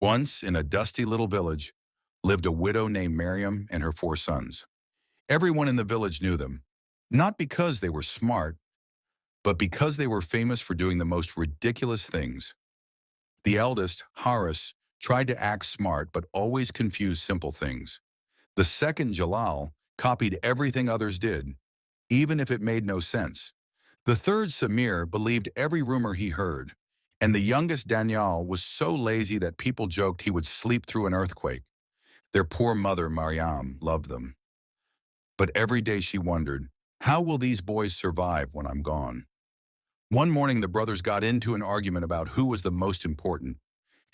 Once, in a dusty little village, lived a widow named Miriam and her 4 sons. Everyone in the village knew them, not because they were smart, but because they were famous for doing the most ridiculous things. The eldest, Haris, tried to act smart but always confused simple things. The second, Jalal, copied everything others did, even if it made no sense. The third, Samir, believed every rumor he heard. And the youngest, Daniel, was so lazy that people joked he would sleep through an earthquake. Their poor mother, Mariam, loved them. But every day she wondered, how will these boys survive when I'm gone? One morning, the brothers got into an argument about who was the most important.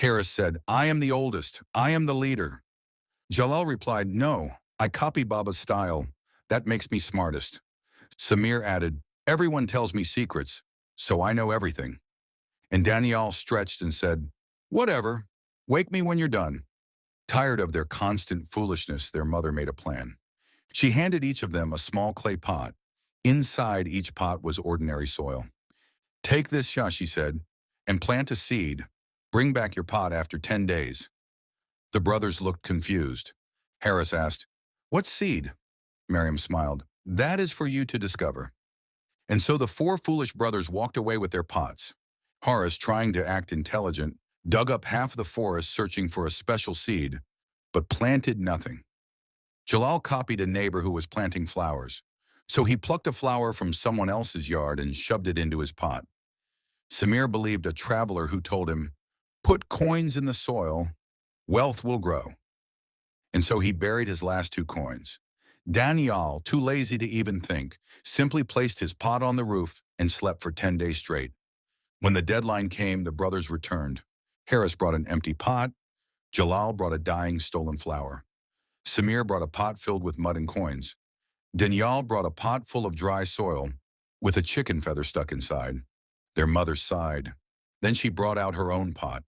Harris said, I am the oldest. I am the leader. Jalal replied, no, I copy Baba's style. That makes me smartest. Samir added, everyone tells me secrets, so I know everything. And Daniel stretched and said, whatever, wake me when you're done. Tired of their constant foolishness, their mother made a plan. She handed each of them a small clay pot. Inside each pot was ordinary soil. Take this, Shah, she said, and plant a seed. Bring back your pot after 10 days. The brothers looked confused. Harris asked, what seed? Miriam smiled. That is for you to discover. And so the 4 foolish brothers walked away with their pots. Horace, trying to act intelligent, dug up half the forest searching for a special seed, but planted nothing. Jalal copied a neighbor who was planting flowers, so he plucked a flower from someone else's yard and shoved it into his pot. Samir believed a traveler who told him, put coins in the soil, wealth will grow. And so he buried his last 2 coins. Daniel, too lazy to even think, simply placed his pot on the roof and slept for 10 days straight. When the deadline came, the brothers returned. Harris brought an empty pot. Jalal brought a dying stolen flower. Samir brought a pot filled with mud and coins. Daniel brought a pot full of dry soil with a chicken feather stuck inside. Their mother sighed. Then she brought out her own pot.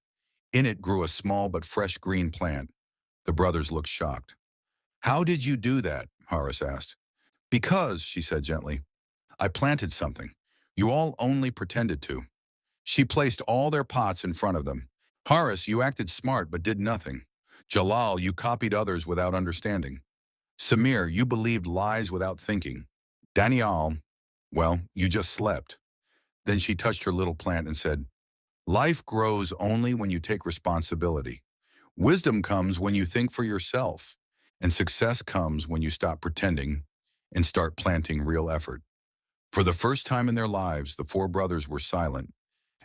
In it grew a small but fresh green plant. The brothers looked shocked. How did you do that? Horace asked. Because, she said gently, I planted something. You all only pretended to. She placed all their pots in front of them. Horace, you acted smart but did nothing. Jalal, you copied others without understanding. Samir, you believed lies without thinking. Daniel, well, you just slept. Then she touched her little plant and said, life grows only when you take responsibility. Wisdom comes when you think for yourself. And success comes when you stop pretending and start planting real effort. For the first time in their lives, the 4 brothers were silent.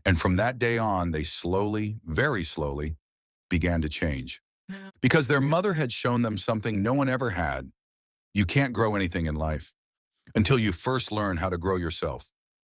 And from that day on, they slowly, very slowly, began to change. Because their mother had shown them something no one ever had. You can't grow anything in life until you first learn how to grow yourself.